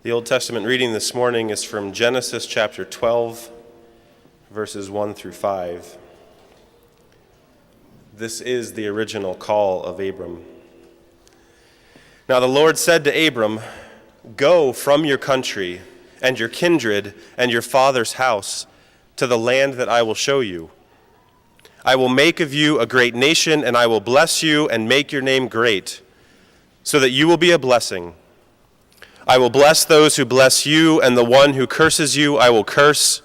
The Old Testament reading this morning is from Genesis chapter 12, verses 1 through 5. This is the original call of Abram. Now the Lord said to Abram, "Go from your country and your kindred and your father's house to the land that I will show you. I will make of you a great nation, and I will bless you and make your name great, so that you will be a blessing. I will bless those who bless you, and the one who curses you I will curse,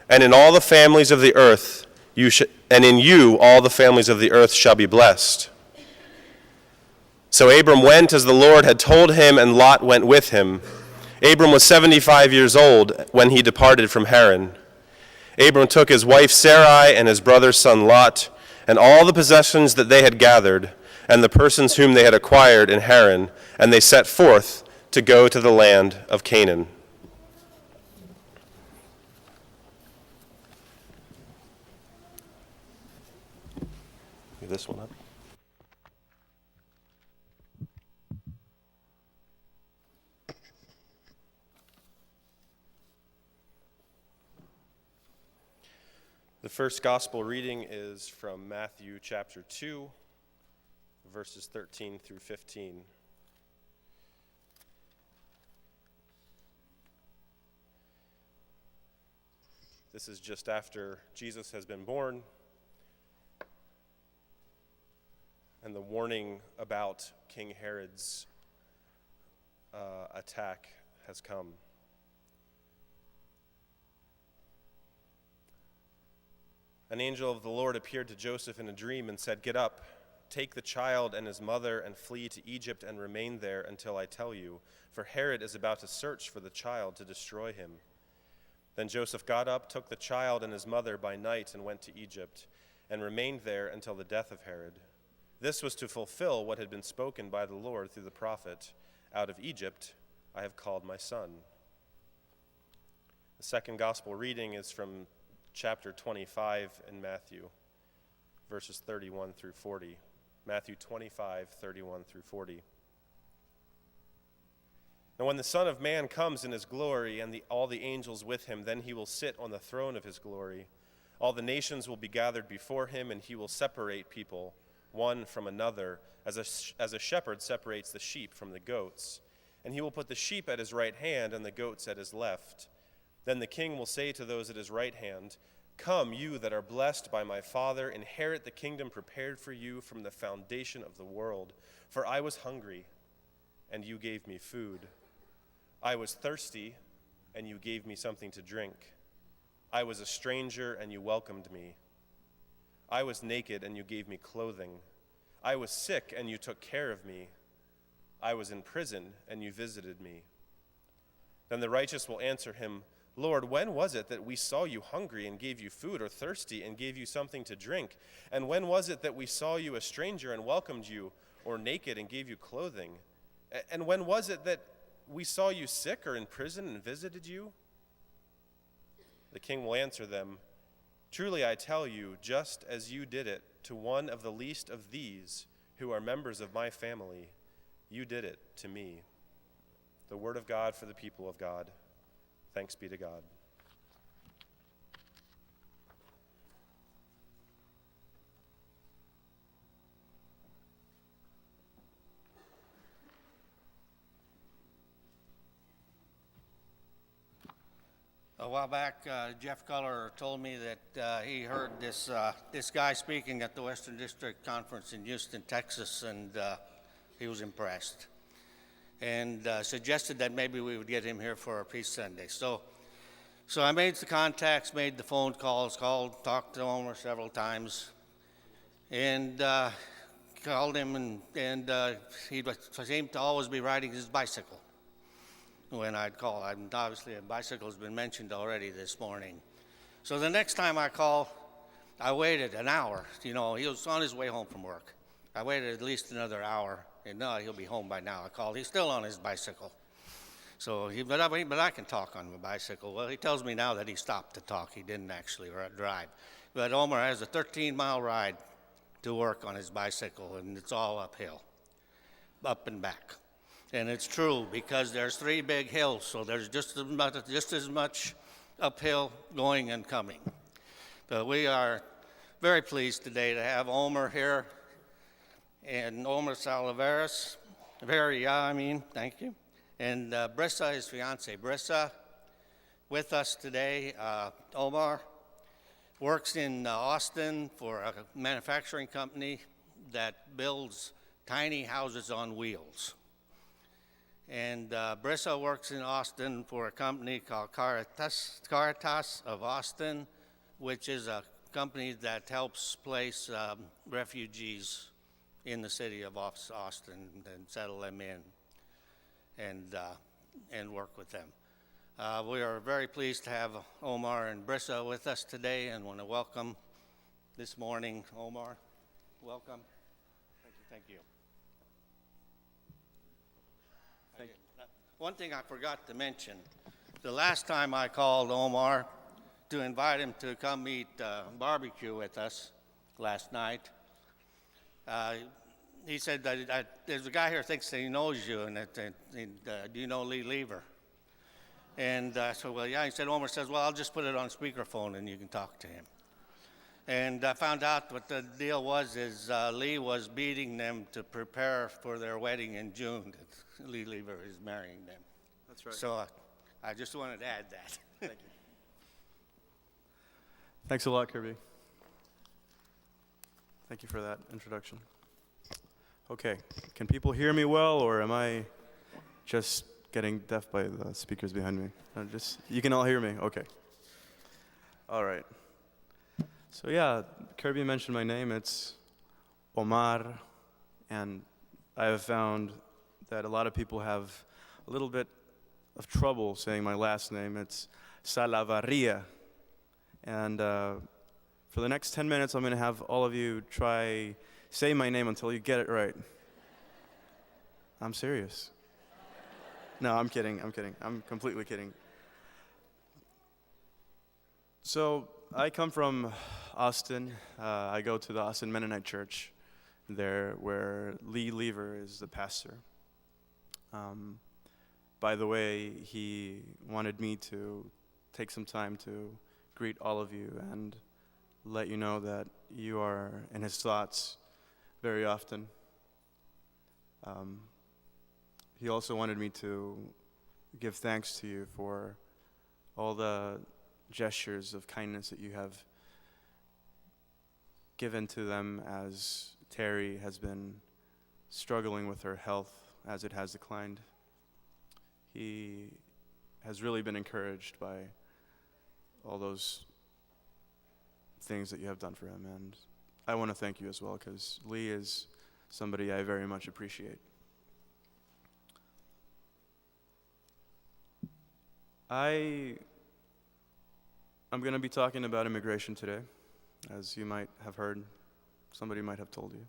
and in all the families of the earth and in you all the families of the earth shall be blessed." So Abram went as the Lord had told him, and Lot went with him. Abram was 75 years old when he departed from Haran. Abram took his wife Sarai and his brother's son Lot, and all the possessions that they had gathered, and the persons whom they had acquired in Haran, and they set forth to go to the land of Canaan. Get this one up. The first gospel reading is from Matthew chapter 2, verses 13 through 15. This is just after Jesus has been born, and the warning about King Herod's attack has come. An angel of the Lord appeared to Joseph in a dream and said, "Get up, take the child and his mother and flee to Egypt and remain there until I tell you, for Herod is about to search for the child to destroy him." Then Joseph got up, took the child and his mother by night and went to Egypt and remained there until the death of Herod. This was to fulfill what had been spoken by the Lord through the prophet, "Out of Egypt I have called my son." The second gospel reading is from chapter 25 in Matthew, verses 31 through 40. Matthew 25, 31 through 40. "Now when the Son of Man comes in his glory and all the angels with him, then he will sit on the throne of his glory. All the nations will be gathered before him, and he will separate people one from another, as a shepherd separates the sheep from the goats. And he will put the sheep at his right hand and the goats at his left. Then the king will say to those at his right hand, 'Come, you that are blessed by my Father, inherit the kingdom prepared for you from the foundation of the world. For I was hungry, and you gave me food. I was thirsty, and you gave me something to drink. I was a stranger, and you welcomed me. I was naked, and you gave me clothing. I was sick, and you took care of me. I was in prison, and you visited me.' Then the righteous will answer him, 'Lord, when was it that we saw you hungry and gave you food, or thirsty and gave you something to drink? And when was it that we saw you a stranger and welcomed you, or naked and gave you clothing? And when was it that we saw you sick or in prison and visited you?' The king will answer them, 'Truly I tell you, just as you did it to one of the least of these who are members of my family, you did it to me.'" The word of God for the people of God. Thanks be to God. A while back, Jeff Culler told me that he heard this guy speaking at the Western District Conference in Houston, Texas, and he was impressed, and suggested that maybe we would get him here for our Peace Sunday. So I made the contacts, made the phone calls, talked to Omer several times, and called him, and he seemed to always be riding his bicycle when I'd call. Obviously, a bicycle has been mentioned already this morning. So the next time I call, I waited an hour. He was on his way home from work. I waited at least another hour, and no, he'll be home by now. I called. He's still on his bicycle. So, but I can talk on my bicycle. Well, he tells me now that he stopped to talk. He didn't actually drive. But Omer has a 13-mile ride to work on his bicycle, and it's all uphill, up and back. And it's true, because there's 3 big hills, so there's just as much uphill going and coming. But we are very pleased today to have Omer here, and Omer Salaveras, thank you, and Brissa, his fiance. Brissa, with us today. Omar works in Austin for a manufacturing company that builds tiny houses on wheels. And Brissa works in Austin for a company called Caritas of Austin, which is a company that helps place refugees in the city of Austin and settle them in and work with them. We are very pleased to have Omar and Brissa with us today, and want to welcome this morning. Omar, welcome. Thank you. One thing I forgot to mention, the last time I called Omar to invite him to come eat barbecue with us last night, he said that there's a guy here who thinks that he knows you, and do you know Lee Lever? And I said, well, yeah. He said, Omar says, well, I'll just put it on speakerphone and you can talk to him. And I found out what the deal was is Lee was beating them to prepare for their wedding in June. Lee Lever is marrying them. That's right. So I just wanted to add that. Thank you. Thanks a lot, Kirby. Thank you for that introduction. Okay, can people hear me well, or am I just getting deaf by the speakers behind me? You can all hear me? Okay. All right. So yeah, Kirby mentioned my name. It's Omar, and I have found that a lot of people have a little bit of trouble saying my last name. It's Salavarria. And for the next 10 minutes, I'm going to have all of you say my name until you get it right. I'm serious. No, I'm kidding. I'm completely kidding. So I come from Austin. I go to the Austin Mennonite Church there, where Lee Lever is the pastor. By the way, he wanted me to take some time to greet all of you and let you know that you are in his thoughts very often. He also wanted me to give thanks to you for all the gestures of kindness that you have given to them as Terry has been struggling with her health as it has declined. He has really been encouraged by all those things that you have done for him, and I want to thank you as well, because Lee is somebody I very much appreciate. I'm going to be talking about immigration today, as you might have heard. Somebody might have told you,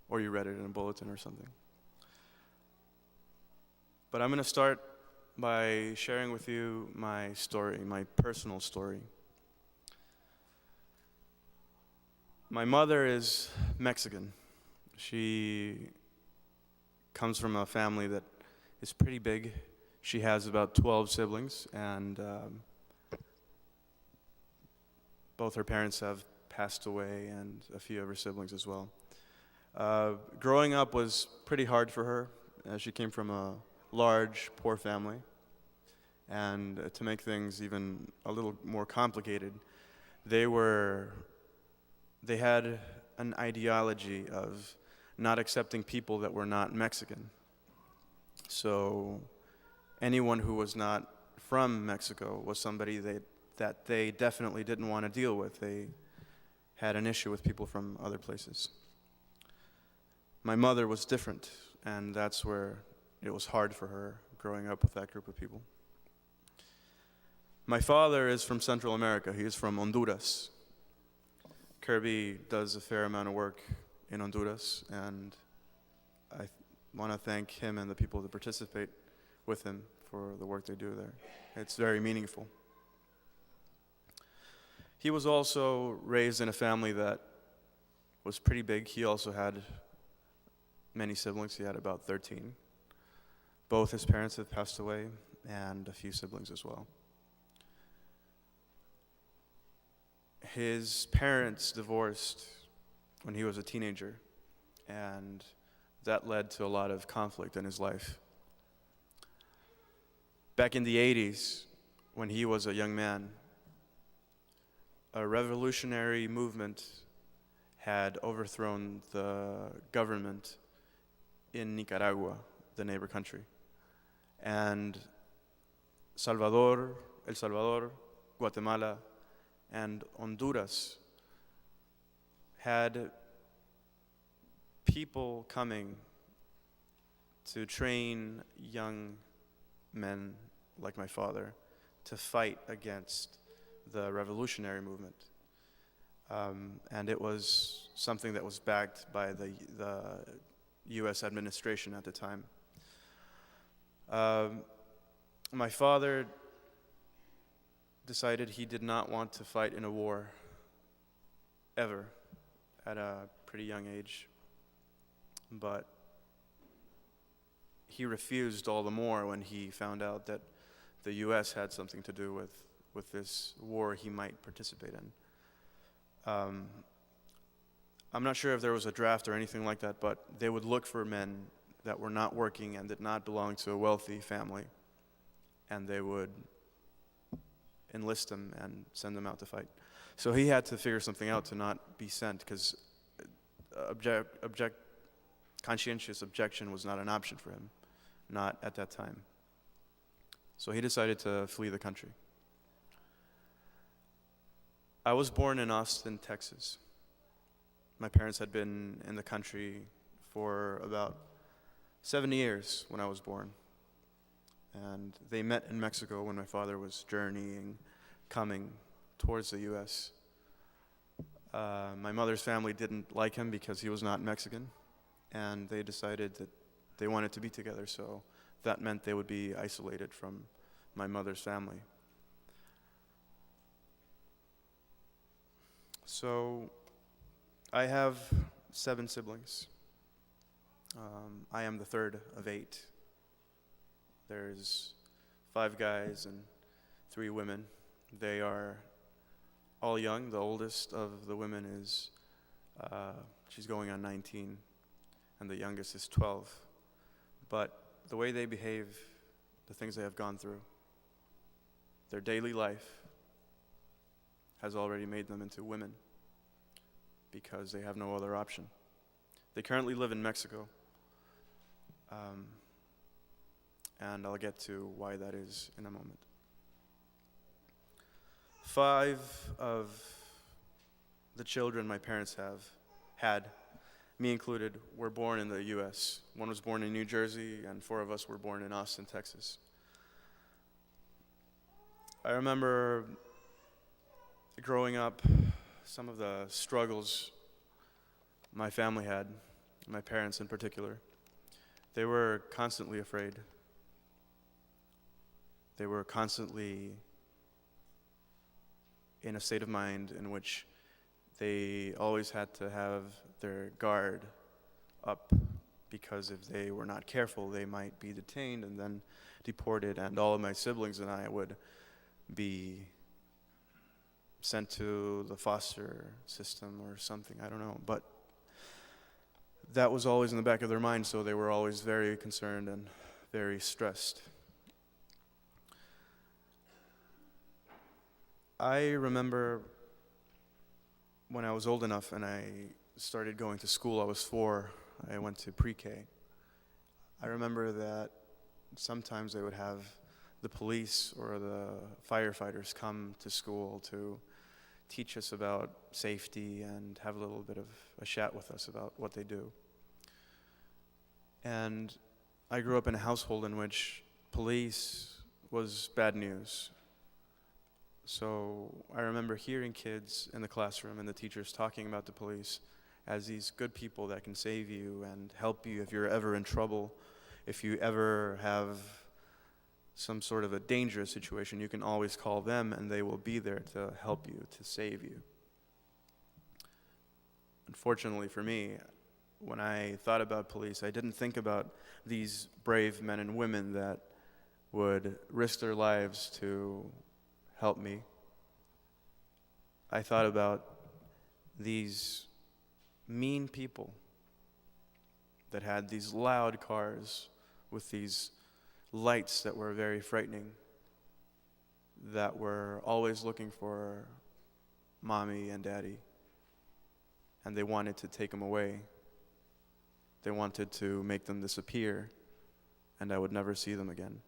or you read it in a bulletin or something. But I'm going to start by sharing with you my story, my personal story. My mother is Mexican. She comes from a family that is pretty big. She has about 12 siblings, and both her parents have passed away, and a few of her siblings as well. Growing up was pretty hard for her, as she came from a large, poor family. And to make things even a little more complicated, they had an ideology of not accepting people that were not Mexican. So anyone who was not from Mexico was somebody that they definitely didn't want to deal with. They had an issue with people from other places. My mother was different, and that's where it was hard for her growing up with that group of people. My father is from Central America. He is from Honduras. Kirby does a fair amount of work in Honduras, and I want to thank him and the people that participate with him for the work they do there. It's very meaningful. He was also raised in a family that was pretty big. He also had many siblings. He had about 13. Both his parents have passed away, and a few siblings as well. His parents divorced when he was a teenager, and that led to a lot of conflict in his life. Back in the 80s, when he was a young man, a revolutionary movement had overthrown the government in Nicaragua, the neighbor country. And El Salvador, Guatemala, and Honduras had people coming to train young men like my father to fight against the revolutionary movement. And it was something that was backed by the U.S. administration at the time. My father decided he did not want to fight in a war ever at a pretty young age, but he refused all the more when he found out that the U.S. had something to do with this war he might participate in. I'm not sure if there was a draft or anything like that, but they would look for men that were not working and did not belong to a wealthy family, and they would enlist them and send them out to fight. So he had to figure something out to not be sent, because conscientious objection was not an option for him, not at that time. So he decided to flee the country. I was born in Austin, Texas. My parents had been in the country for about 7 years when I was born. And they met in Mexico when my father was journeying, coming towards the U.S. My mother's family didn't like him because he was not Mexican, and they decided that they wanted to be together, so that meant they would be isolated from my mother's family. So I have 7 siblings. I am the third of 8. There's 5 guys and 3 women. They are all young. The oldest of the women is, she's going on 19, and the youngest is 12. But the way they behave, the things they have gone through, their daily life has already made them into women because they have no other option. They currently live in Mexico, and I'll get to why that is in a moment. 5 of the children my parents had, me included, were born in the U.S. 1 was born in New Jersey, and 4 of us were born in Austin, Texas. I remember growing up, some of the struggles my family had, my parents in particular. They were constantly afraid. They were constantly in a state of mind in which they always had to have their guard up, because if they were not careful, they might be detained and then deported, and all of my siblings and I would be sent to the foster system or something, I don't know. But that was always in the back of their mind, so they were always very concerned and very stressed. I remember when I was old enough and I started going to school, I was 4, I went to pre-K. I remember that sometimes they would have the police or the firefighters come to school to teach us about safety and have a little bit of a chat with us about what they do. And I grew up in a household in which police was bad news. So I remember hearing kids in the classroom and the teachers talking about the police as these good people that can save you and help you if you're ever in trouble. If you ever have some sort of a dangerous situation, you can always call them and they will be there to help you, to save you. Unfortunately for me, when I thought about police, I didn't think about these brave men and women that would risk their lives to help me. I thought about these mean people that had these loud cars with these lights that were very frightening, that were always looking for mommy and daddy, and they wanted to take them away. They wanted to make them disappear, and I would never see them again.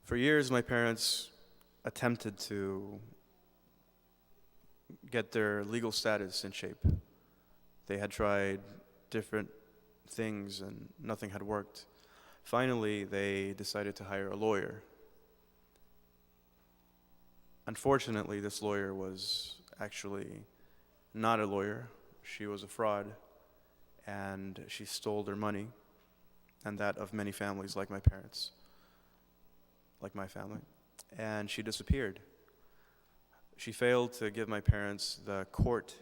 For years, my parents attempted to get their legal status in shape. They had tried different things and nothing had worked. Finally, they decided to hire a lawyer. Unfortunately, this lawyer was actually not a lawyer. She was a fraud, and she stole their money and that of many families like my parents, like my family, and she disappeared. She failed to give my parents the court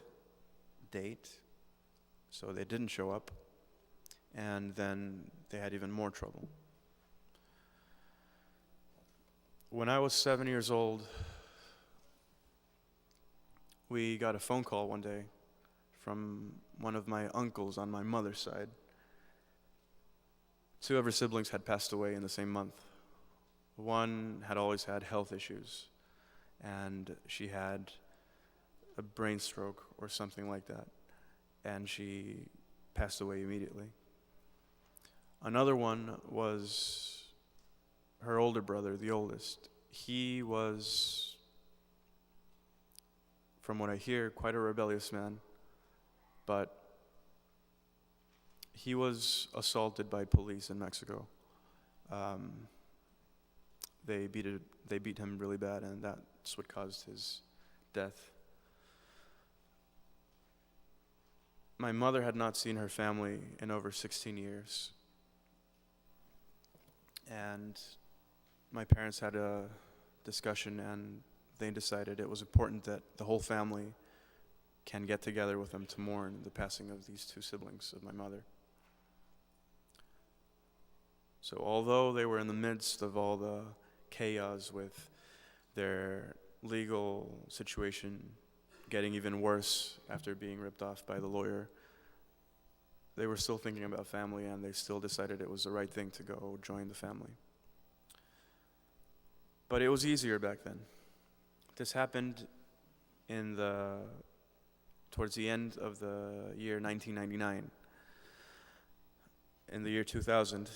date, so they didn't show up, and then they had even more trouble. When I was 7 years old, we got a phone call one day from one of my uncles on my mother's side. Two of her siblings had passed away in the same month. One had always had health issues, and she had a brain stroke or something like that, and she passed away immediately. Another one was her older brother, the oldest. He was, from what I hear, quite a rebellious man, but he was assaulted by police in Mexico. They beat him really bad, and that's what caused his death. My mother had not seen her family in over 16 years. And my parents had a discussion, and they decided it was important that the whole family can get together with them to mourn the passing of these two siblings of my mother. So although they were in the midst of all the chaos with their legal situation getting even worse after being ripped off by the lawyer, they were still thinking about family, and they still decided it was the right thing to go join the family. But it was easier back then. This happened towards the end of the year 1999. In the year 2000,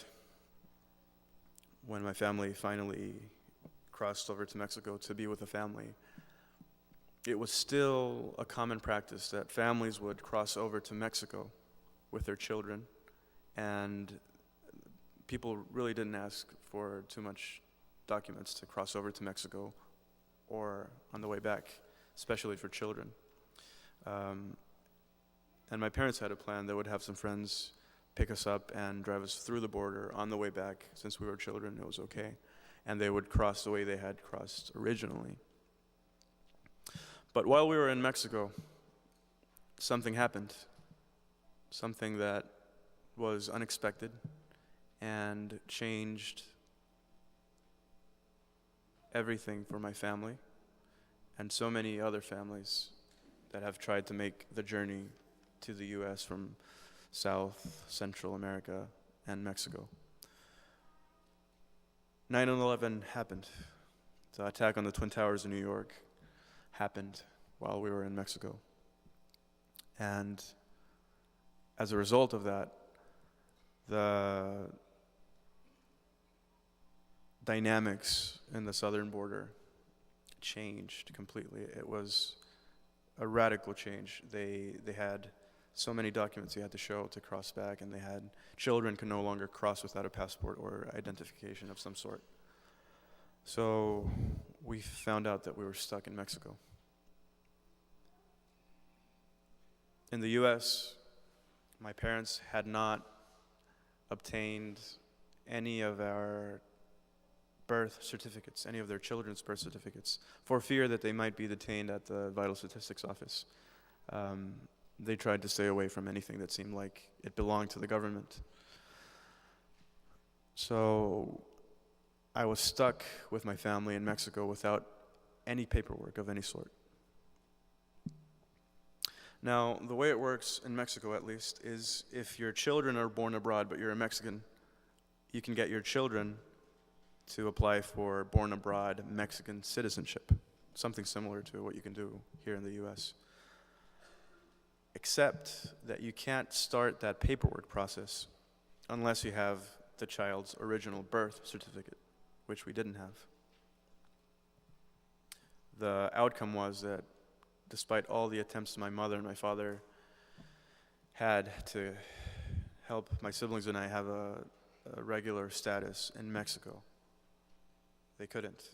when my family finally crossed over to Mexico to be with the family, it was still a common practice that families would cross over to Mexico with their children, and people really didn't ask for too much documents to cross over to Mexico or on the way back, especially for children. And my parents had a plan. They would have some friends pick us up and drive us through the border on the way back. Since we were children, it was okay. And they would cross the way they had crossed originally. But while we were in Mexico, something happened. Something that was unexpected and changed everything for my family and so many other families that have tried to make the journey to the U.S. from South, Central America, and Mexico. 9/11 happened. The attack on the Twin Towers in New York happened while we were in Mexico. And as a result of that, the dynamics in the southern border changed completely. It was a radical change. They had so many documents you had to show to cross back, and they had children could no longer cross without a passport or identification of some sort. So we found out that we were stuck in Mexico. In the U.S., my parents had not obtained any of our birth certificates, any of their children's birth certificates, for fear that they might be detained at the Vital Statistics Office. They tried to stay away from anything that seemed like it belonged to the government. So I was stuck with my family in Mexico without any paperwork of any sort. Now, the way it works in Mexico, at least, is if your children are born abroad but you're a Mexican, you can get your children to apply for born abroad Mexican citizenship, something similar to what you can do here in the US. Except that you can't start that paperwork process unless you have the child's original birth certificate, which we didn't have. The outcome was that despite all the attempts my mother and my father had to help my siblings and I have a regular status in Mexico, they couldn't.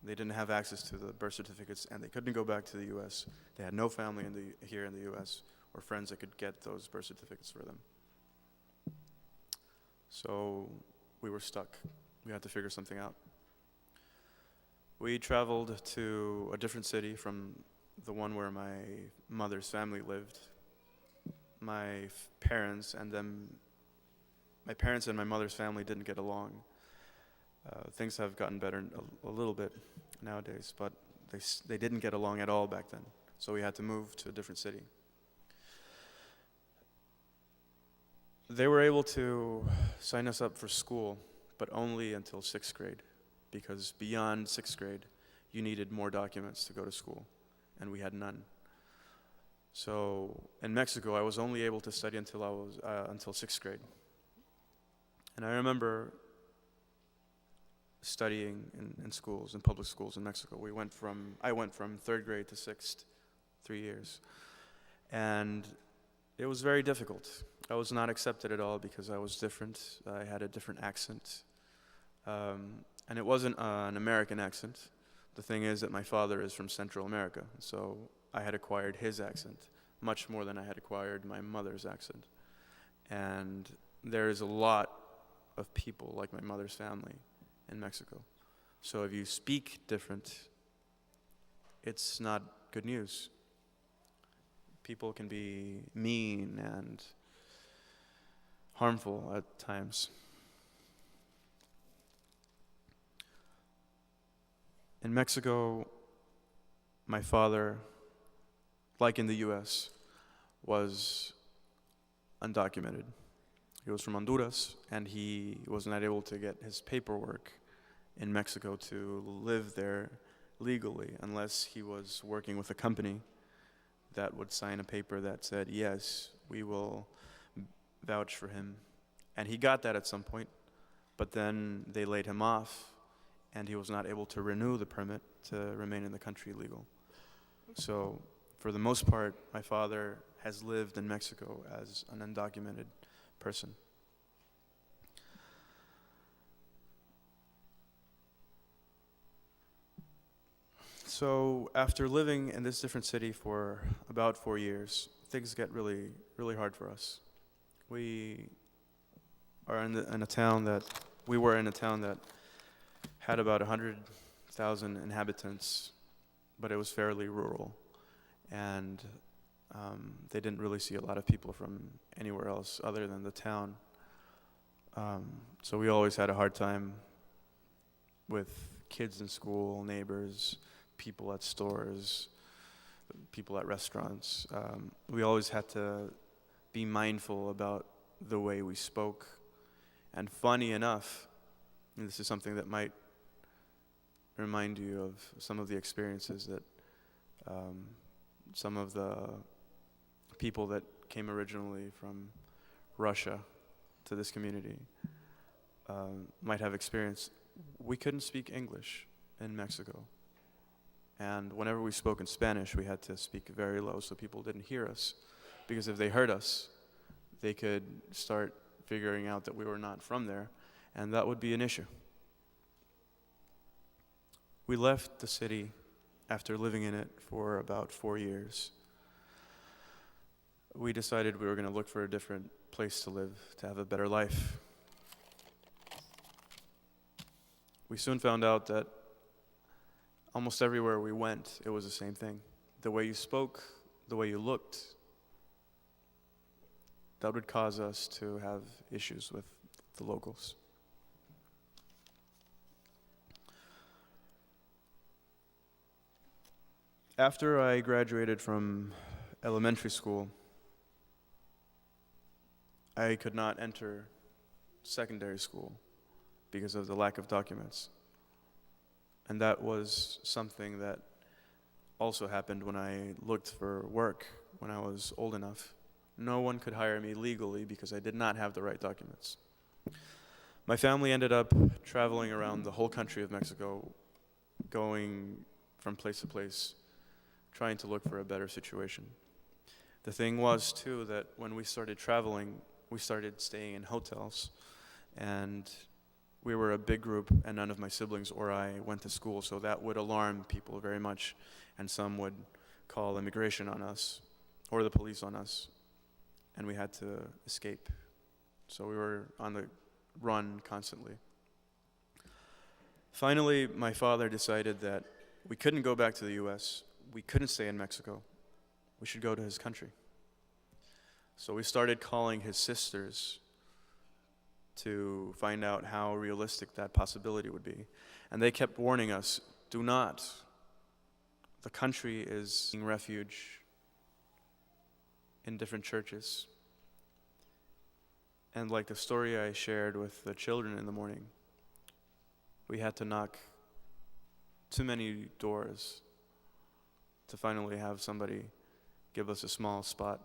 They didn't have access to the birth certificates, and they couldn't go back to the U.S. They had no family here in the U.S. or friends that could get those birth certificates for them. So we were stuck. We had to figure something out. We traveled to a different city from the one where my mother's family lived. My parents and my mother's family didn't get along. Things have gotten better a little bit nowadays, but they didn't get along at all back then. So we had to move to a different city. They were able to sign us up for school, but only until 6th grade, because beyond 6th grade, you needed more documents to go to school, and we had none. So in Mexico, I was only able to study until 6th grade. And I remember studying in schools, in public schools in Mexico. I went from 3rd grade to 6th, 3 years. And it was very difficult. I was not accepted at all because I was different. I had a different accent. And it wasn't an American accent. The thing is that my father is from Central America, so I had acquired his accent much more than I had acquired my mother's accent. And there is a lot of people like my mother's family in Mexico. So if you speak different, it's not good news. People can be mean and harmful at times. In Mexico, my father, like in the US, was undocumented. He was from Honduras, and he was not able to get his paperwork in Mexico to live there legally unless he was working with a company that would sign a paper that said, yes, we will vouch for him. And he got that at some point, but then they laid him off, and he was not able to renew the permit to remain in the country legal. So for the most part, my father has lived in Mexico as an undocumented person. So after living in this different city for about 4 years, things get really, really hard for us. We were in a town that had about 100,000 inhabitants, but it was fairly rural, and they didn't really see a lot of people from anywhere else other than the town. So we always had a hard time with kids in school, neighbors, people at stores, people at restaurants. We always had to be mindful about the way we spoke. And funny enough, and this is something that might remind you of some of the experiences that some of the people that came originally from Russia to this community might have experienced. We couldn't speak English in Mexico. And whenever we spoke in Spanish, we had to speak very low so people didn't hear us. Because if they heard us, they could start figuring out that we were not from there, and that would be an issue. We left the city after living in it for about 4 years. We decided we were going to look for a different place to live, to have a better life. We soon found out that almost everywhere we went, it was the same thing. The way you spoke the way you looked, that would cause us to have issues with the locals. After I graduated from elementary school, I could not enter secondary school because of the lack of documents. And that was something that also happened when I looked for work when I was old enough. No one could hire me legally because I did not have the right documents. My family ended up traveling around the whole country of Mexico, going from place to place, trying to look for a better situation. The thing was, too, that when we started traveling, we started staying in hotels, and we were a big group, and none of my siblings or I went to school, so that would alarm people very much, and some would call immigration on us, or the police on us, and we had to escape. So we were on the run constantly. Finally, my father decided that we couldn't go back to the US, we couldn't stay in Mexico, we should go to his country. So we started calling his sisters to find out how realistic that possibility would be. And they kept warning us, do not. The country is seeking refuge in different churches. And like the story I shared with the children in the morning, we had to knock too many doors to finally have somebody give us a small spot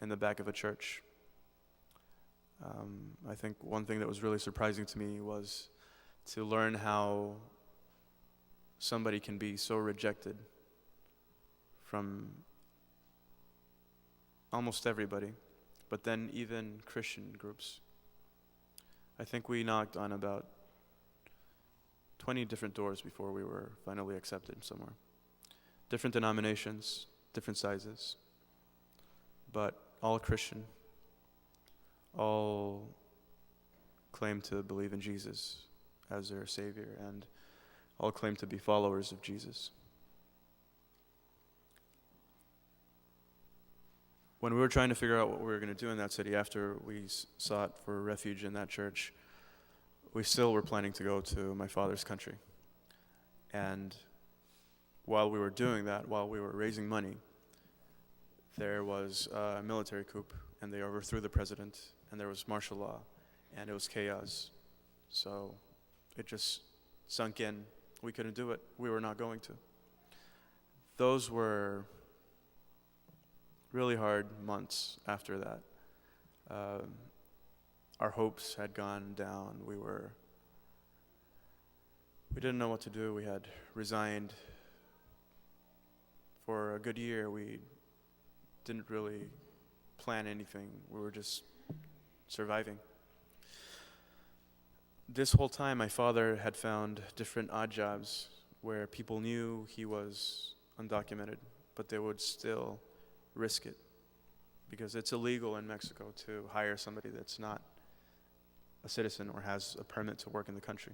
in the back of a church. I think one thing that was really surprising to me was to learn how somebody can be so rejected from almost everybody, but then even Christian groups. I think we knocked on about 20 different doors before we were finally accepted somewhere. Different denominations, different sizes, but all Christian, all claim to believe in Jesus as their Savior, and all claim to be followers of Jesus. When we were trying to figure out what we were going to do in that city after we sought for refuge in that church, we still were planning to go to my father's country. And while we were doing that, while we were raising money, there was a military coup, and they overthrew the president, and there was martial law, and it was chaos. So it just sunk in. We couldn't do it. We were not going to. Those were really hard months after that. Our hopes had gone down. We didn't know what to do. We had resigned. For a good year, we didn't really plan anything. We were just surviving. This whole time, my father had found different odd jobs where people knew he was undocumented, but they would still risk it because it's illegal in Mexico to hire somebody that's not a citizen or has a permit to work in the country.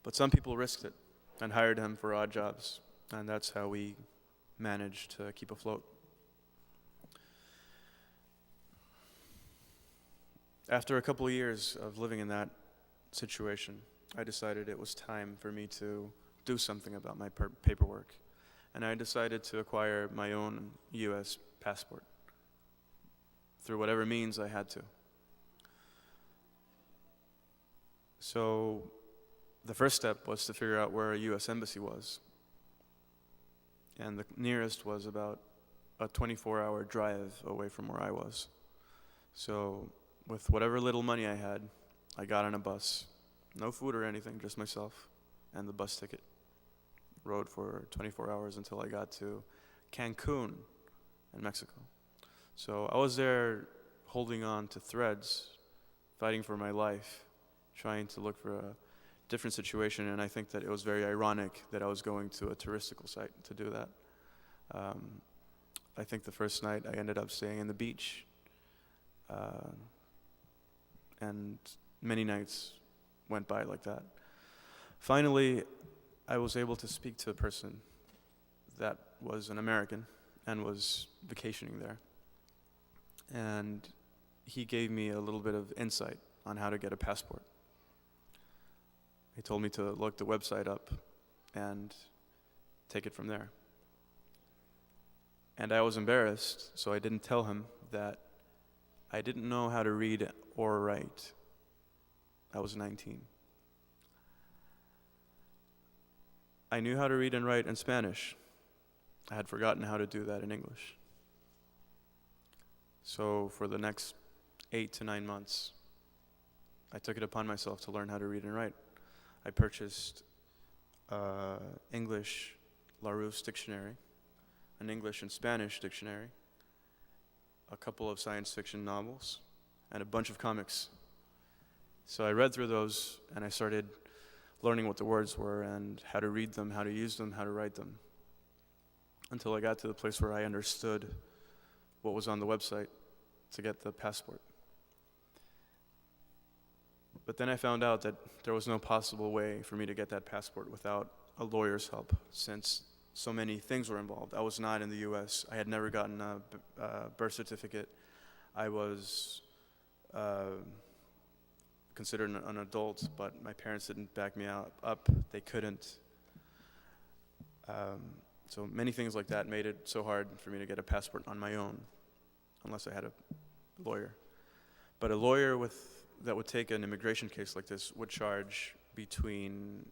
But some people risked it and hired him for odd jobs, and that's how we managed to keep afloat. After a couple of years of living in that situation, I decided it was time for me to do something about my paperwork, and I decided to acquire my own U.S. passport through whatever means I had to. So the first step was to figure out where a U.S. embassy was. And the nearest was about a 24-hour drive away from where I was. So with whatever little money I had, I got on a bus. No food or anything, just myself and the bus ticket. Rode for 24 hours until I got to Cancun in Mexico. So I was there holding on to threads, fighting for my life, trying to look for a different situation, and I think that it was very ironic that I was going to a touristical site to do that. I think the first night I ended up staying in the beach, and many nights went by like that. Finally, I was able to speak to a person that was an American and was vacationing there. And he gave me a little bit of insight on how to get a passport. He told me to look the website up and take it from there. And I was embarrassed, so I didn't tell him that I didn't know how to read or write. I was 19. I knew how to read and write in Spanish. I had forgotten how to do that in English. So for the next 8 to 9 months, I took it upon myself to learn how to read and write. I purchased English Larousse dictionary, an English and Spanish dictionary, a couple of science fiction novels, and a bunch of comics. So I read through those, and I started learning what the words were and how to read them, how to use them, how to write them, until I got to the place where I understood what was on the website to get the passport. But then I found out that there was no possible way for me to get that passport without a lawyer's help, since so many things were involved. I was not in the U.S. I had never gotten a birth certificate. I was considered an adult, but my parents didn't back me up. They couldn't. So many things like that made it so hard for me to get a passport on my own, unless I had a lawyer. But a lawyer that would take an immigration case like this would charge between,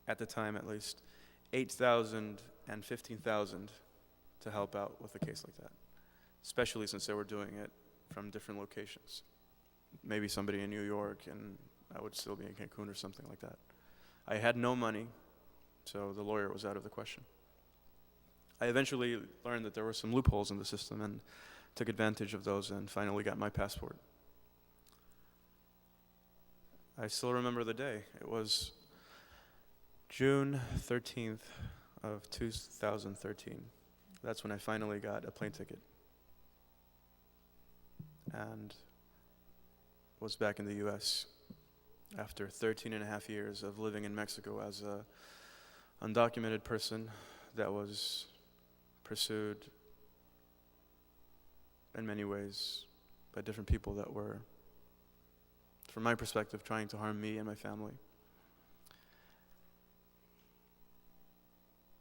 at the time at least, $8,000 and $15,000 to help out with a case like that, especially since they were doing it from different locations. Maybe somebody in New York, and I would still be in Cancun or something like that. I had no money, so the lawyer was out of the question. I eventually learned that there were some loopholes in the system and took advantage of those and finally got my passport. I still remember the day. It was June 13th of 2013. That's when I finally got a plane ticket and was back in the U.S. after 13 and a half years of living in Mexico as a undocumented person that was pursued in many ways by different people that were, from my perspective, trying to harm me and my family.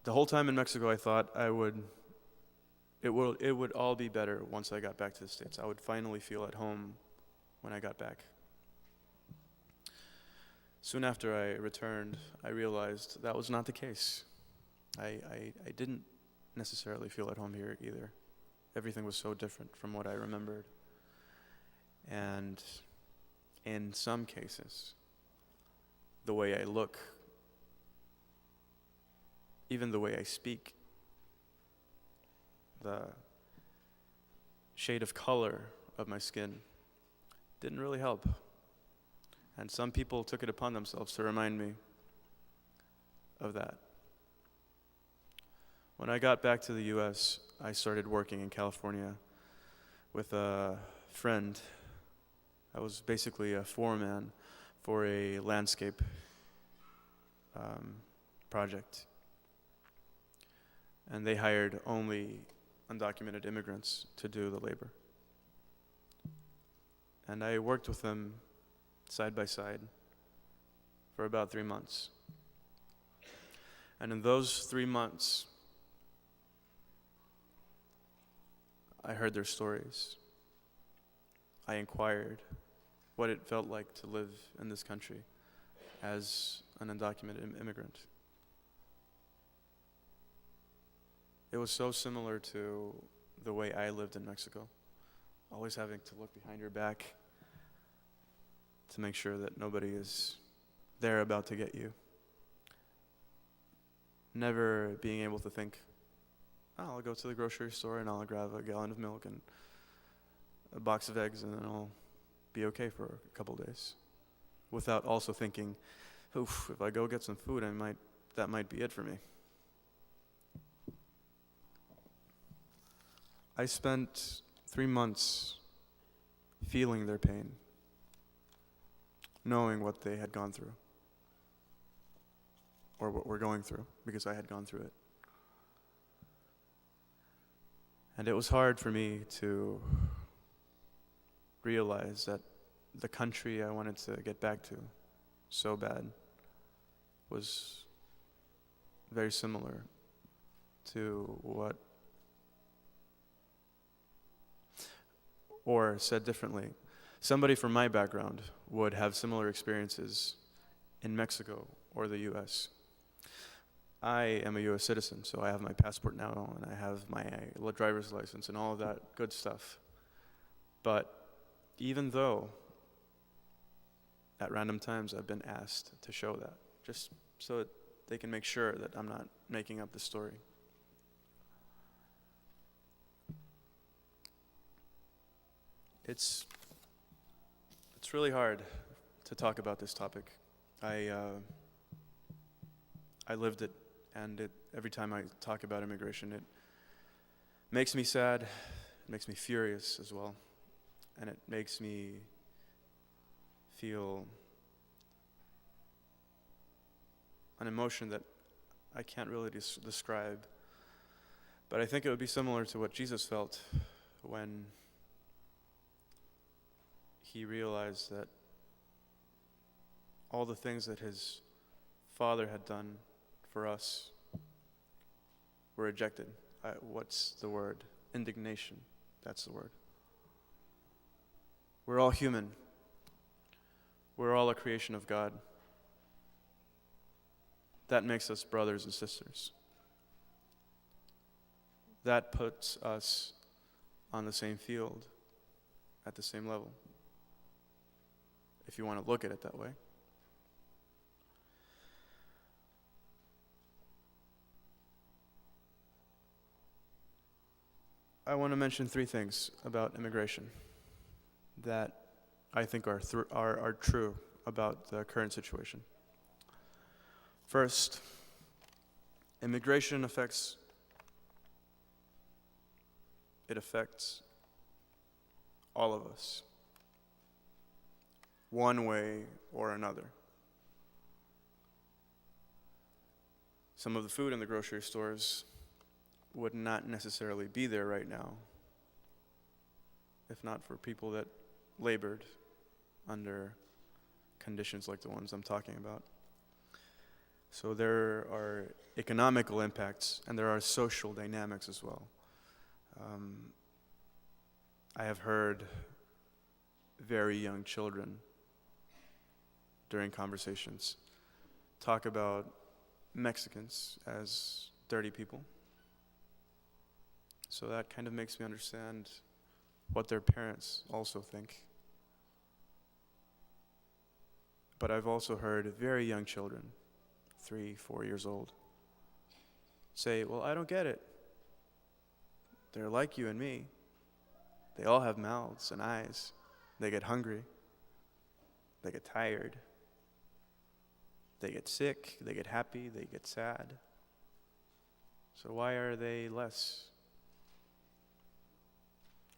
The whole time in Mexico, I thought it would all be better once I got back to the States. I would finally feel at home when I got back. Soon after I returned, I realized that was not the case. I didn't necessarily feel at home here either. Everything was so different from what I remembered. And in some cases, the way I look, even the way I speak, the shade of color of my skin didn't really help. And some people took it upon themselves to remind me of that. When I got back to the U.S., I started working in California with a friend. I was basically a foreman for a landscape project. And they hired only undocumented immigrants to do the labor. And I worked with them side by side for about 3 months. And in those 3 months, I heard their stories. I inquired what it felt like to live in this country as an undocumented immigrant. It was so similar to the way I lived in Mexico, always having to look behind your back to make sure that nobody is there about to get you. Never being able to think, oh, I'll go to the grocery store and I'll grab a gallon of milk and a box of eggs and then I'll be okay for a couple days. Without also thinking, oof, if I go get some food, that might be it for me. I spent 3 months feeling their pain, knowing what they had gone through, or what we're going through, because I had gone through it. And it was hard for me to realize that the country I wanted to get back to so bad was very similar to what, or said differently, somebody from my background would have similar experiences in Mexico or the US. I am a US citizen, so I have my passport now, and I have my driver's license and all of that good stuff. But even though at random times I've been asked to show that, just so that they can make sure that I'm not making up the story. It's really hard to talk about this topic. I lived it, and every time I talk about immigration, it makes me sad, it makes me furious as well, and it makes me feel an emotion that I can't really describe. But I think it would be similar to what Jesus felt when he realized that all the things that his Father had done for us were rejected. What's the word? Indignation. That's the word. We're all human. We're all a creation of God. That makes us brothers and sisters. That puts us on the same field, at the same level, if you want to look at it that way. I want to mention 3 things about immigration that I think are true about the current situation. First, immigration affects all of us, one way or another. Some of the food in the grocery stores would not necessarily be there right now if not for people that labored under conditions like the ones I'm talking about. So there are economical impacts, and there are social dynamics as well. I have heard very young children during conversations talk about Mexicans as dirty people. So that kind of makes me understand what their parents also think. But I've also heard very young children, 3, 4 years old, say, well, I don't get it. They're like you and me. They all have mouths and eyes. They get hungry. They get tired. They get sick. They get happy. They get sad. So why are they less?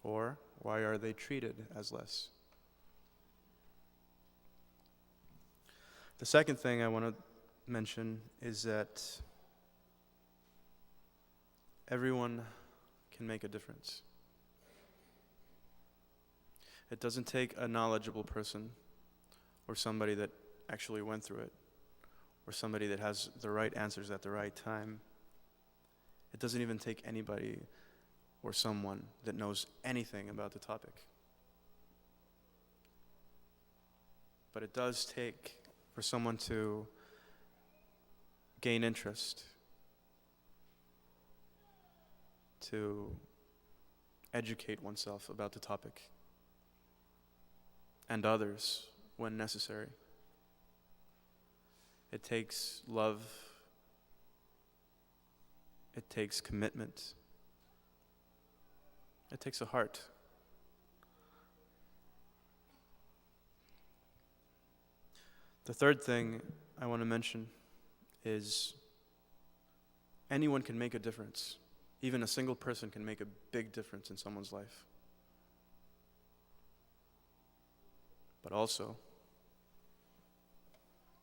Or why are they treated as less? The second thing I want to mention is that everyone can make a difference. It doesn't take a knowledgeable person or somebody that actually went through it or somebody that has the right answers at the right time. It doesn't even take anybody or someone that knows anything about the topic. But it does take for someone to gain interest, to educate oneself about the topic and others when necessary. It takes love. It takes commitment. It takes a heart. The third thing I want to mention is anyone can make a difference. Even a single person can make a big difference in someone's life. But also,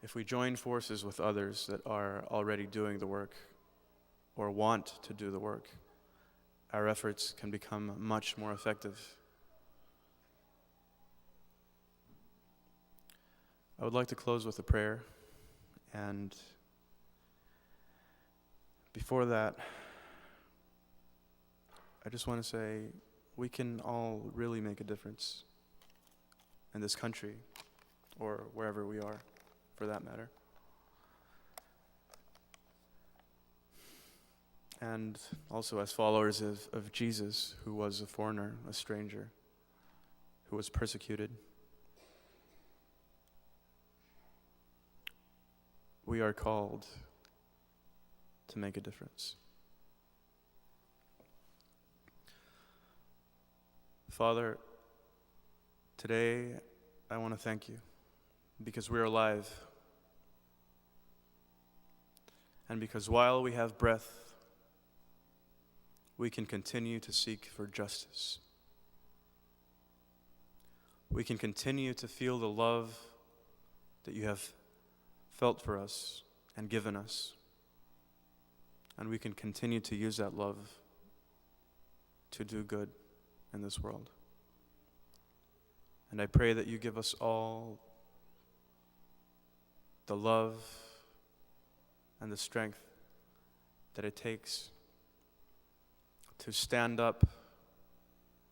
if we join forces with others that are already doing the work or want to do the work, our efforts can become much more effective. I would like to close with a prayer, and before that, I just want to say we can all really make a difference in this country, or wherever we are, for that matter. And also as followers of Jesus, who was a foreigner, a stranger, who was persecuted, we are called to make a difference. Father, today I want to thank you because we're alive, and because while we have breath, we can continue to seek for justice. We can continue to feel the love that you have felt for us and given us. And we can continue to use that love to do good in this world. And I pray that you give us all the love and the strength that it takes to stand up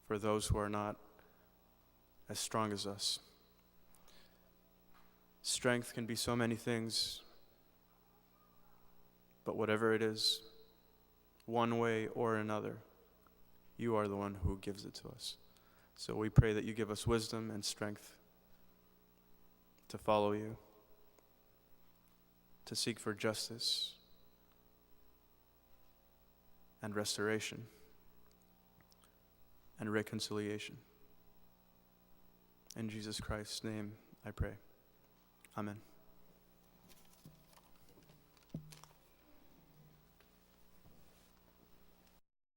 for those who are not as strong as us. Strength can be so many things, but whatever it is, one way or another, you are the one who gives it to us. So we pray that you give us wisdom and strength to follow you, to seek for justice and restoration and reconciliation. In Jesus Christ's name, I pray. Amen.